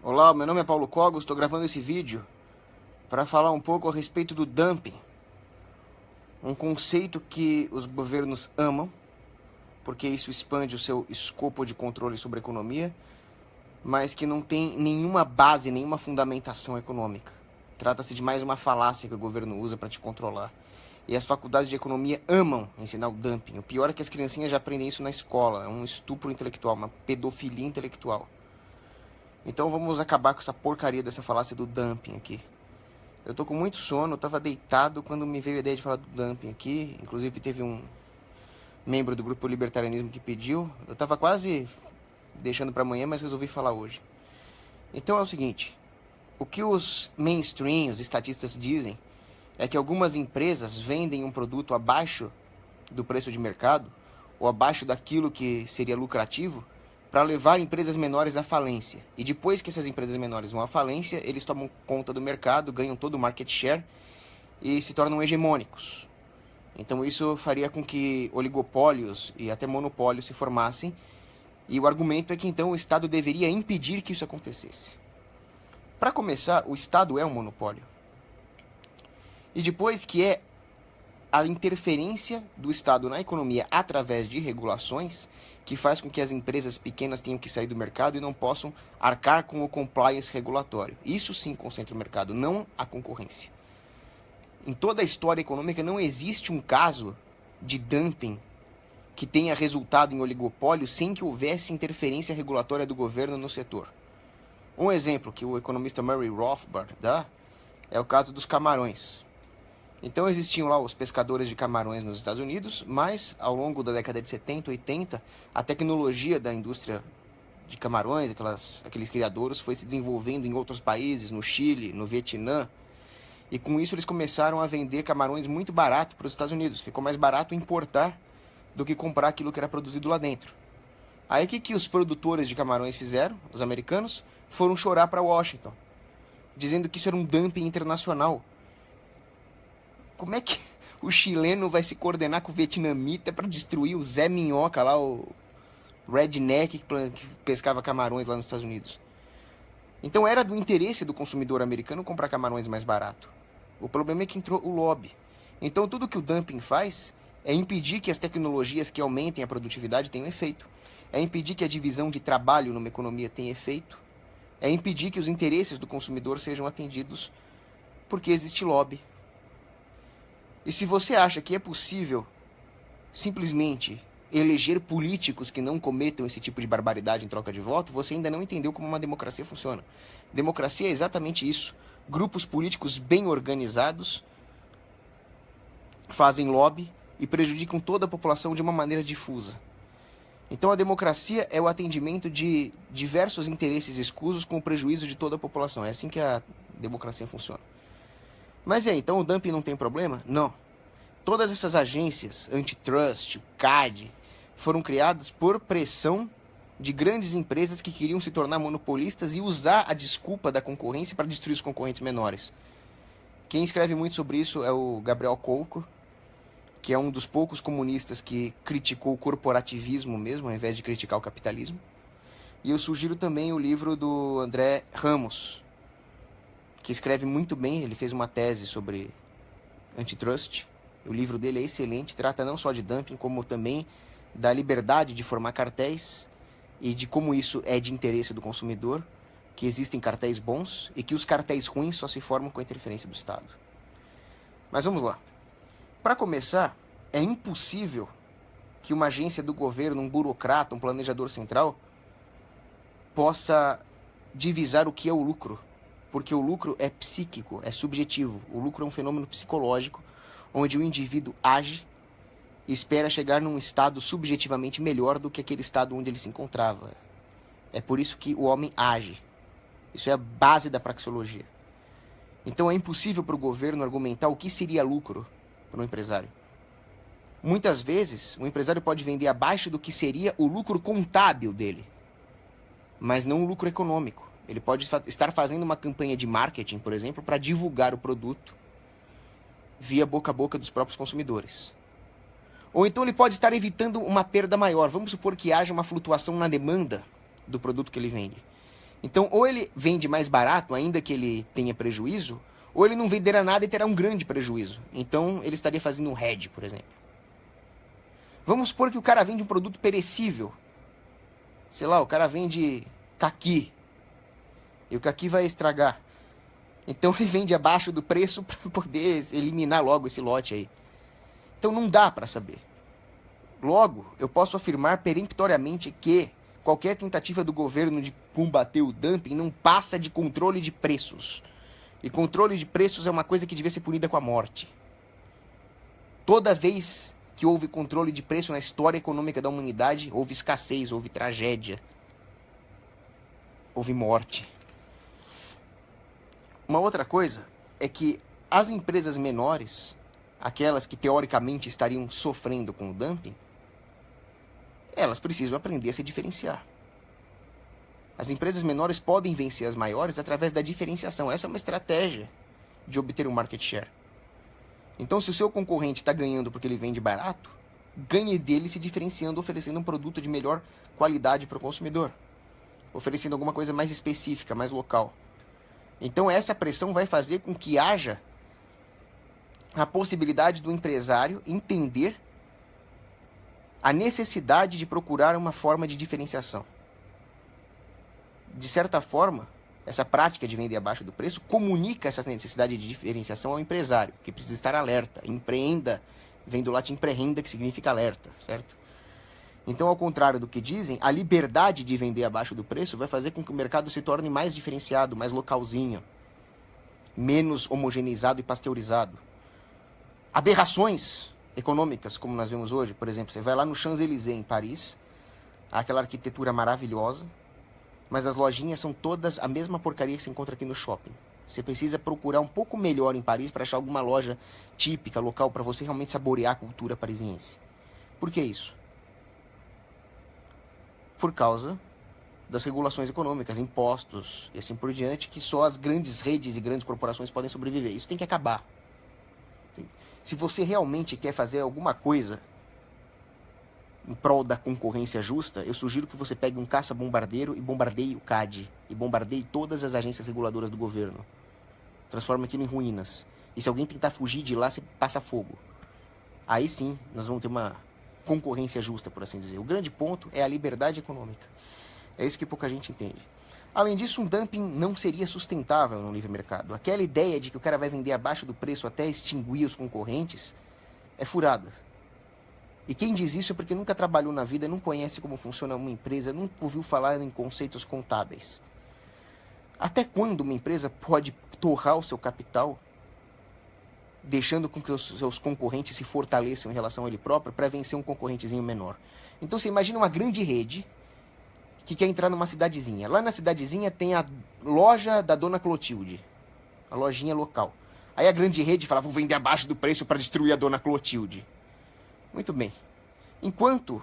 Olá, meu nome é Paulo Cogos, estou gravando esse vídeo para falar um pouco a respeito do dumping, um conceito que os governos amam, porque isso expande o seu escopo de controle sobre a economia, mas que não tem nenhuma base, nenhuma fundamentação econômica. Trata-se de mais uma falácia que o governo usa para te controlar. E as faculdades de economia amam ensinar o dumping. O pior é que as criancinhas já aprendem isso na escola. É um estupro intelectual, uma pedofilia intelectual. Então vamos acabar com essa porcaria dessa falácia do dumping aqui. Eu tô com muito sono, eu tava deitado quando me veio a ideia de falar do dumping aqui. Inclusive teve um membro do grupo Libertarianismo que pediu. Eu tava quase deixando para amanhã, mas resolvi falar hoje. Então é o seguinte, o que os mainstream, os estatistas dizem, é que algumas empresas vendem um produto abaixo do preço de mercado, ou abaixo daquilo que seria lucrativo, para levar empresas menores à falência. E depois que essas empresas menores vão à falência, eles tomam conta do mercado, ganham todo o market share e se tornam hegemônicos. Então isso faria com que oligopólios e até monopólios se formassem, e o argumento é que então o Estado deveria impedir que isso acontecesse. Para começar, o Estado é um monopólio. E depois que é a interferência do Estado na economia através de regulações, que faz com que as empresas pequenas tenham que sair do mercado e não possam arcar com o compliance regulatório. Isso sim concentra o mercado, não a concorrência. Em toda a história econômica não existe um caso de dumping que tenha resultado em oligopólio sem que houvesse interferência regulatória do governo no setor. Um exemplo que o economista Murray Rothbard dá é o caso dos camarões. Então existiam lá os pescadores de camarões nos Estados Unidos, mas ao longo da década de 70, 80, a tecnologia da indústria de camarões, aqueles criadouros, foi se desenvolvendo em outros países, no Chile, no Vietnã, e com isso eles começaram a vender camarões muito barato para os Estados Unidos. Ficou mais barato importar do que comprar aquilo que era produzido lá dentro. Aí o que os produtores de camarões fizeram, os americanos? Foram chorar para Washington, dizendo que isso era um dumping internacional. Como é que o chileno vai se coordenar com o vietnamita para destruir o Zé Minhoca lá, o redneck que pescava camarões lá nos Estados Unidos? Então era do interesse do consumidor americano comprar camarões mais barato. O problema é que entrou o lobby. Então tudo que o dumping faz é impedir que as tecnologias que aumentem a produtividade tenham efeito. É impedir que a divisão de trabalho numa economia tenha efeito. É impedir que os interesses do consumidor sejam atendidos porque existe lobby. E se você acha que é possível simplesmente eleger políticos que não cometam esse tipo de barbaridade em troca de voto, você ainda não entendeu como uma democracia funciona. Democracia é exatamente isso. Grupos políticos bem organizados fazem lobby e prejudicam toda a população de uma maneira difusa. Então a democracia é o atendimento de diversos interesses escusos com o prejuízo de toda a população. É assim que a democracia funciona. Mas então o dumping não tem problema? Não. Todas essas agências, antitrust, o CAD, foram criadas por pressão de grandes empresas que queriam se tornar monopolistas e usar a desculpa da concorrência para destruir os concorrentes menores. Quem escreve muito sobre isso é o Gabriel Kolko, que é um dos poucos comunistas que criticou o corporativismo mesmo, ao invés de criticar o capitalismo. E eu sugiro também o livro do André Ramos, que escreve muito bem. Ele fez uma tese sobre antitrust. O livro dele é excelente, trata não só de dumping, como também da liberdade de formar cartéis e de como isso é de interesse do consumidor, que existem cartéis bons e que os cartéis ruins só se formam com a interferência do Estado. Mas vamos lá. Para começar, é impossível que uma agência do governo, um burocrata, um planejador central, possa divisar o que é o lucro. Porque o lucro é psíquico, é subjetivo. O lucro é um fenômeno psicológico, onde o indivíduo age e espera chegar num estado subjetivamente melhor do que aquele estado onde ele se encontrava. É por isso que o homem age. Isso é a base da praxeologia. Então é impossível para o governo argumentar o que seria lucro para um empresário. Muitas vezes, o empresário pode vender abaixo do que seria o lucro contábil dele, mas não o lucro econômico. Ele pode estar fazendo uma campanha de marketing, por exemplo, para divulgar o produto via boca a boca dos próprios consumidores. Ou então ele pode estar evitando uma perda maior. Vamos supor que haja uma flutuação na demanda do produto que ele vende. Então, ou ele vende mais barato, ainda que ele tenha prejuízo, ou ele não venderá nada e terá um grande prejuízo. Então, ele estaria fazendo um hedge, por exemplo. Vamos supor que o cara vende um produto perecível. Sei lá, o cara vende caqui. E o caqui vai estragar. Então ele vende abaixo do preço para poder eliminar logo esse lote aí. Então não dá para saber. Logo, eu posso afirmar peremptoriamente que qualquer tentativa do governo de combater o dumping não passa de controle de preços. E controle de preços é uma coisa que devia ser punida com a morte. Toda vez que houve controle de preço na história econômica da humanidade, houve escassez, houve tragédia, houve morte. Uma outra coisa é que as empresas menores, aquelas que teoricamente estariam sofrendo com o dumping, elas precisam aprender a se diferenciar. As empresas menores podem vencer as maiores através da diferenciação. Essa é uma estratégia de obter um market share. Então, se o seu concorrente está ganhando porque ele vende barato, ganhe dele se diferenciando, oferecendo um produto de melhor qualidade para o consumidor, oferecendo alguma coisa mais específica, mais local. Então, essa pressão vai fazer com que haja a possibilidade do empresário entender a necessidade de procurar uma forma de diferenciação. De certa forma, essa prática de vender abaixo do preço comunica essa necessidade de diferenciação ao empresário, que precisa estar alerta. Empreenda, vem do latim prehenda, que significa alerta, certo? Então, ao contrário do que dizem, a liberdade de vender abaixo do preço vai fazer com que o mercado se torne mais diferenciado, mais localzinho, menos homogeneizado e pasteurizado. Aberrações econômicas, como nós vemos hoje, por exemplo, você vai lá no Champs-Élysées, em Paris, há aquela arquitetura maravilhosa, mas as lojinhas são todas a mesma porcaria que você encontra aqui no shopping. Você precisa procurar um pouco melhor em Paris para achar alguma loja típica, local, para você realmente saborear a cultura parisiense. Por que isso? Por causa das regulações econômicas, impostos e assim por diante, que só as grandes redes e grandes corporações podem sobreviver. Isso tem que acabar. Se você realmente quer fazer alguma coisa em prol da concorrência justa, eu sugiro que você pegue um caça-bombardeiro e bombardeie o CAD, e bombardeie todas as agências reguladoras do governo. Transforma aquilo em ruínas. E se alguém tentar fugir de lá, você passa fogo. Aí sim, nós vamos ter uma concorrência justa, por assim dizer. O grande ponto é a liberdade econômica. É isso que pouca gente entende. Além disso, um dumping não seria sustentável no livre mercado. Aquela ideia de que o cara vai vender abaixo do preço até extinguir os concorrentes é furada. E quem diz isso é porque nunca trabalhou na vida, não conhece como funciona uma empresa, nunca ouviu falar em conceitos contábeis. Até quando uma empresa pode torrar o seu capital, deixando com que os seus concorrentes se fortaleçam em relação a ele próprio para vencer um concorrentezinho menor? Então você imagina uma grande rede que quer entrar numa cidadezinha. Lá na cidadezinha tem a loja da Dona Clotilde, a lojinha local. Aí a grande rede fala, vou vender abaixo do preço para destruir a Dona Clotilde. Muito bem. Enquanto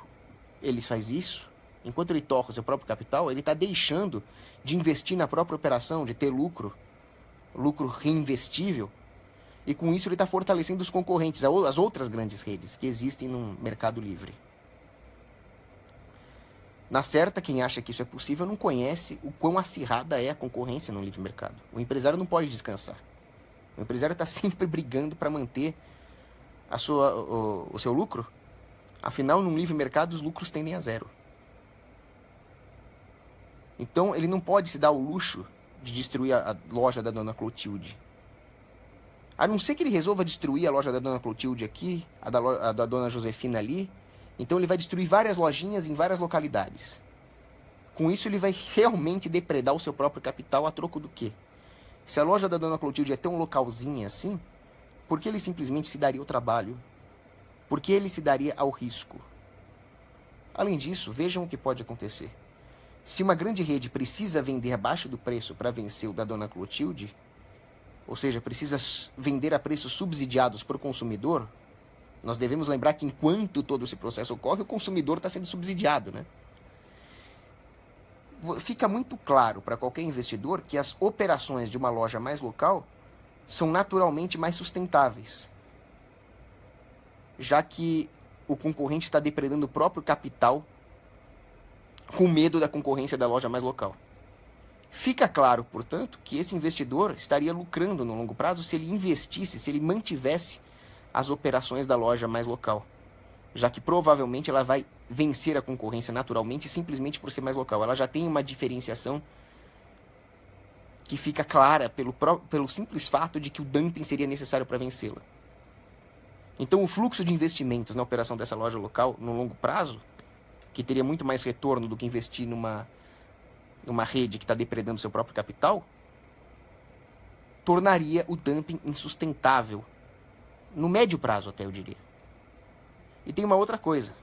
ele faz isso, enquanto ele torra o seu próprio capital, ele está deixando de investir na própria operação, de ter lucro reinvestível, e com isso ele está fortalecendo os concorrentes, as outras grandes redes que existem no mercado livre. Na certa, quem acha que isso é possível não conhece o quão acirrada é a concorrência no livre mercado. O empresário não pode descansar. O empresário está sempre brigando para manter o seu lucro. Afinal, no livre mercado, os lucros tendem a zero. Então, ele não pode se dar o luxo de destruir a loja da Dona Clotilde. A não ser que ele resolva destruir a loja da Dona Clotilde aqui, a da Dona Josefina ali. Então, ele vai destruir várias lojinhas em várias localidades. Com isso, ele vai realmente depredar o seu próprio capital a troco do quê? Se a loja da Dona Clotilde é tão localzinha assim, por que ele simplesmente se daria o trabalho? Por que ele se daria ao risco? Além disso, vejam o que pode acontecer. Se uma grande rede precisa vender abaixo do preço para vencer o da Dona Clotilde, ou seja, precisa vender a preços subsidiados para o consumidor, nós devemos lembrar que enquanto todo esse processo ocorre, o consumidor está sendo subsidiado, né? Fica muito claro para qualquer investidor que as operações de uma loja mais local são naturalmente mais sustentáveis, já que o concorrente está depredando o próprio capital com medo da concorrência da loja mais local. Fica claro, portanto, que esse investidor estaria lucrando no longo prazo se ele investisse, se ele mantivesse as operações da loja mais local, já que provavelmente ela vai vencer a concorrência naturalmente simplesmente por ser mais local. Ela já tem uma diferenciação que fica clara pelo simples fato de que o dumping seria necessário para vencê-la. Então o fluxo de investimentos na operação dessa loja local no longo prazo, que teria muito mais retorno do que investir numa rede que está depredando seu próprio capital, tornaria o dumping insustentável. No médio prazo, até eu diria. E tem uma outra coisa.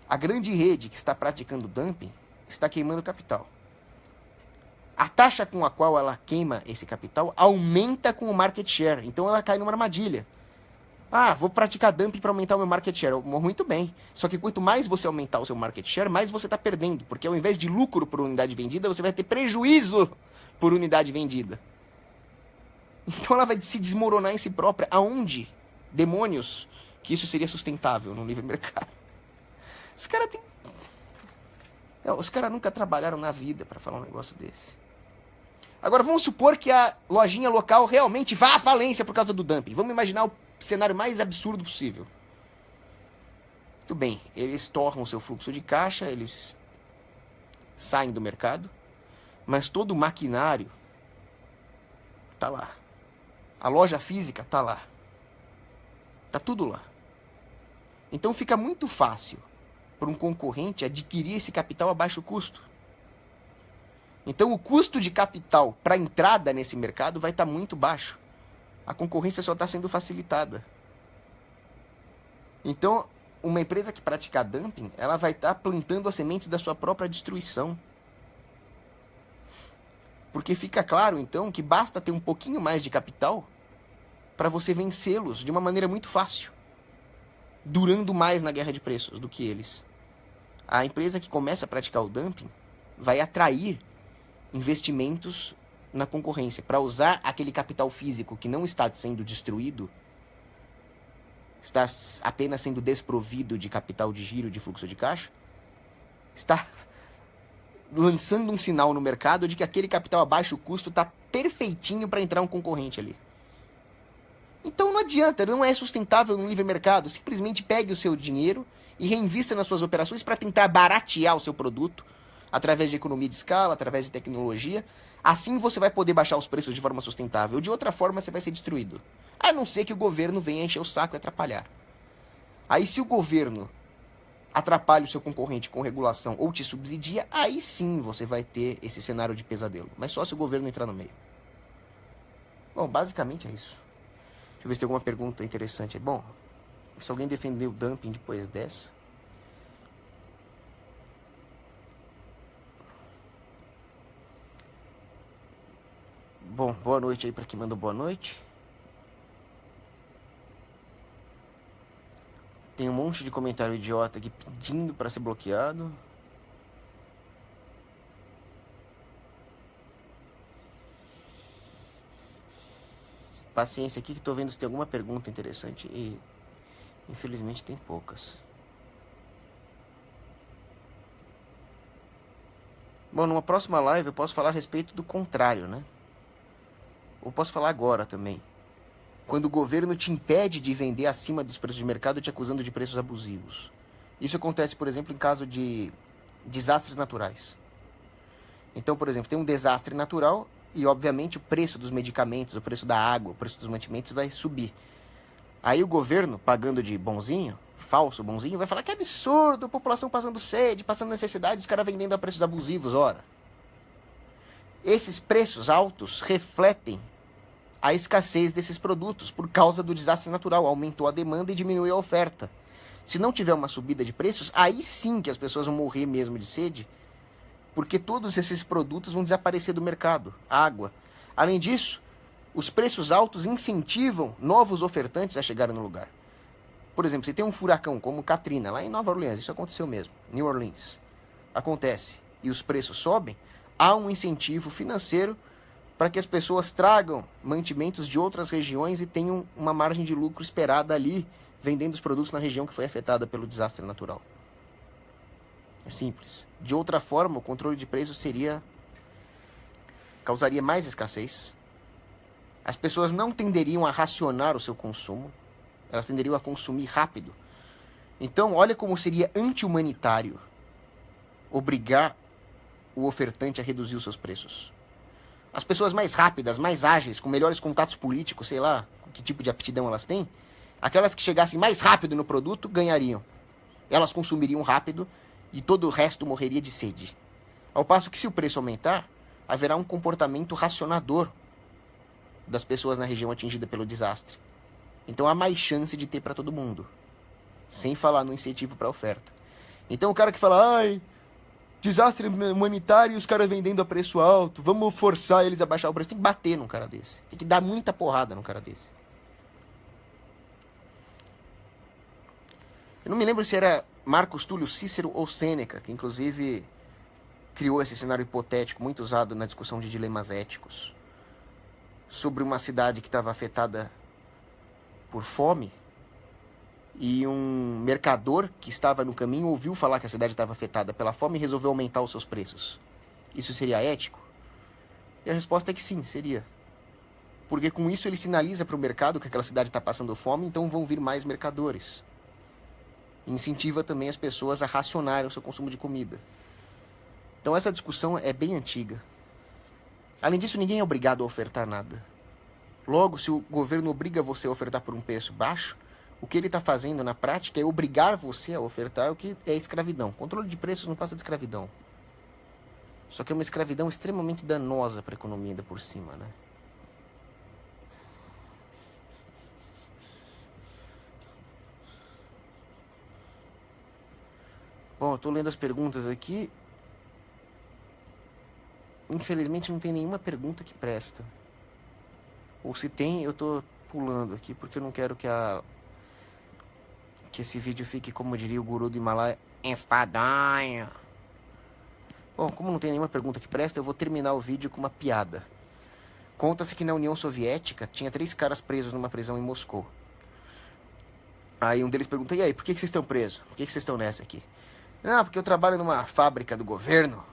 A grande rede que está praticando dumping está queimando capital. A taxa com a qual ela queima esse capital aumenta com o market share. Então ela cai numa armadilha. Ah, vou praticar dumping para aumentar o meu market share. Muito bem. Só que quanto mais você aumentar o seu market share, mais você está perdendo. Porque ao invés de lucro por unidade vendida, você vai ter prejuízo por unidade vendida. Então ela vai se desmoronar em si própria. Aonde? Demônios que isso seria sustentável no livre mercado. Os caras têm... Os caras nunca trabalharam na vida para falar um negócio desse. Agora vamos supor que a lojinha local realmente vá à falência por causa do dumping. Vamos imaginar o cenário mais absurdo possível. Muito bem, eles torram o seu fluxo de caixa, eles saem do mercado, mas todo o maquinário tá lá. A loja física tá lá. Tá tudo lá. Então fica muito fácil para um concorrente adquirir esse capital a baixo custo. Então o custo de capital para entrada nesse mercado vai estar muito baixo. A concorrência só está sendo facilitada. Então, uma empresa que praticar dumping, ela vai estar plantando as sementes da sua própria destruição. Porque fica claro, então, que basta ter um pouquinho mais de capital para você vencê-los de uma maneira muito fácil, durando mais na guerra de preços do que eles. A empresa que começa a praticar o dumping vai atrair investimentos na concorrência para usar aquele capital físico que não está sendo destruído, está apenas sendo desprovido de capital de giro, de fluxo de caixa, está lançando um sinal no mercado de que aquele capital a baixo custo está perfeitinho para entrar um concorrente ali. Então não adianta, não é sustentável no livre mercado. Simplesmente pegue o seu dinheiro e reinvista nas suas operações para tentar baratear o seu produto através de economia de escala, através de tecnologia. Assim você vai poder baixar os preços de forma sustentável. De outra forma você vai ser destruído. A não ser que o governo venha encher o saco e atrapalhar. Aí se o governo atrapalha o seu concorrente com regulação ou te subsidia, aí sim você vai ter esse cenário de pesadelo. Mas só se o governo entrar no meio. Bom, basicamente é isso. Deixa eu ver se tem alguma pergunta interessante. Bom, se alguém defendeu o dumping depois dessa. Bom, boa noite aí para quem mandou boa noite. Tem um monte de comentário idiota aqui pedindo para ser bloqueado. Paciência aqui que tô vendo se tem alguma pergunta interessante e infelizmente tem poucas. Bom, numa próxima live eu posso falar a respeito do contrário, né? Ou posso falar agora também. Quando o governo te impede de vender acima dos preços de mercado, te acusando de preços abusivos. Isso acontece, por exemplo, em caso de desastres naturais. Então, por exemplo, tem um desastre natural e, obviamente, o preço dos medicamentos, o preço da água, o preço dos mantimentos vai subir. Aí o governo, pagando de bonzinho, falso bonzinho, vai falar que é absurdo, a população passando sede, passando necessidade, os caras vendendo a preços abusivos, ora. Esses preços altos refletem a escassez desses produtos por causa do desastre natural. Aumentou a demanda e diminuiu a oferta. Se não tiver uma subida de preços, aí sim que as pessoas vão morrer mesmo de sede, porque todos esses produtos vão desaparecer do mercado. Água. Além disso, os preços altos incentivam novos ofertantes a chegarem no lugar. Por exemplo, você tem um furacão como Katrina, lá em Nova Orleans, isso aconteceu mesmo, New Orleans. Acontece, e os preços sobem, há um incentivo financeiro para que as pessoas tragam mantimentos de outras regiões e tenham uma margem de lucro esperada ali, vendendo os produtos na região que foi afetada pelo desastre natural. É simples. De outra forma, o controle de preços seria causaria mais escassez. As pessoas não tenderiam a racionar o seu consumo, elas tenderiam a consumir rápido. Então, olha como seria anti-humanitário obrigar o ofertante a reduzir os seus preços. As pessoas mais rápidas, mais ágeis, com melhores contatos políticos, sei lá, que tipo de aptidão elas têm, aquelas que chegassem mais rápido no produto, ganhariam. Elas consumiriam rápido e todo o resto morreria de sede. Ao passo que, se o preço aumentar, haverá um comportamento racionador das pessoas na região atingida pelo desastre. Então há mais chance de ter para todo mundo. Sem falar no incentivo para a oferta. Então o cara que fala, ai, desastre humanitário e os caras vendendo a preço alto, vamos forçar eles a baixar o preço. Tem que bater num cara desse. Tem que dar muita porrada num cara desse. Eu não me lembro se era Marcos Túlio Cícero ou Sêneca, que inclusive criou esse cenário hipotético muito usado na discussão de dilemas éticos, sobre uma cidade que estava afetada por fome, e um mercador que estava no caminho ouviu falar que a cidade estava afetada pela fome e resolveu aumentar os seus preços. Isso seria ético? E a resposta é que sim, seria. Porque com isso ele sinaliza para o mercado que aquela cidade está passando fome, então vão vir mais mercadores. E incentiva também as pessoas a racionarem o seu consumo de comida. Então essa discussão é bem antiga. Além disso, ninguém é obrigado a ofertar nada. Logo, se o governo obriga você a ofertar por um preço baixo, o que ele está fazendo na prática é obrigar você a ofertar o que é escravidão. Controle de preços não passa de escravidão. Só que é uma escravidão extremamente danosa para a economia ainda por cima, né? Bom, eu estou lendo as perguntas aqui. Infelizmente não tem nenhuma pergunta que presta. Ou se tem, eu estou pulando aqui porque eu não quero que esse vídeo fique, como diria o guru do Himalaia, enfadonho. Bom, como não tem nenhuma pergunta que presta, eu vou terminar o vídeo com uma piada. Conta-se que na União Soviética tinha 3 caras presos numa prisão em Moscou. Aí um deles pergunta, e aí, por que vocês estão presos? Por que vocês estão nessa aqui? Não, porque eu trabalho numa fábrica do governo,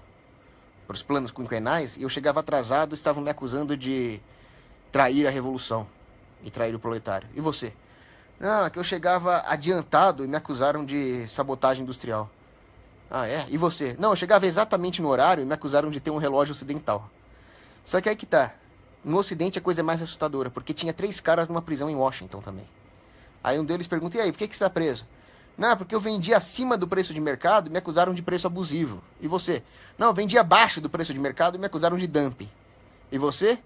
para os planos quinquenais, e eu chegava atrasado e estavam me acusando de trair a revolução e trair o proletário. E você? Não, é que eu chegava adiantado e me acusaram de sabotagem industrial. Ah, é? E você? Não, eu chegava exatamente no horário e me acusaram de ter um relógio ocidental. Só que aí que tá. No Ocidente a coisa é mais assustadora, porque tinha 3 caras numa prisão em Washington também. Aí um deles pergunta, e aí, por que você está preso? Não, porque eu vendi acima do preço de mercado e me acusaram de preço abusivo. E você? Não, eu vendi abaixo do preço de mercado e me acusaram de dumping. E você?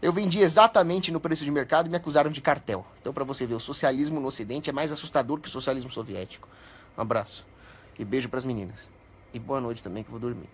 Eu vendi exatamente no preço de mercado e me acusaram de cartel. Então, para você ver, o socialismo no Ocidente é mais assustador que o socialismo soviético. Um abraço. E beijo para as meninas. E boa noite também, que eu vou dormir.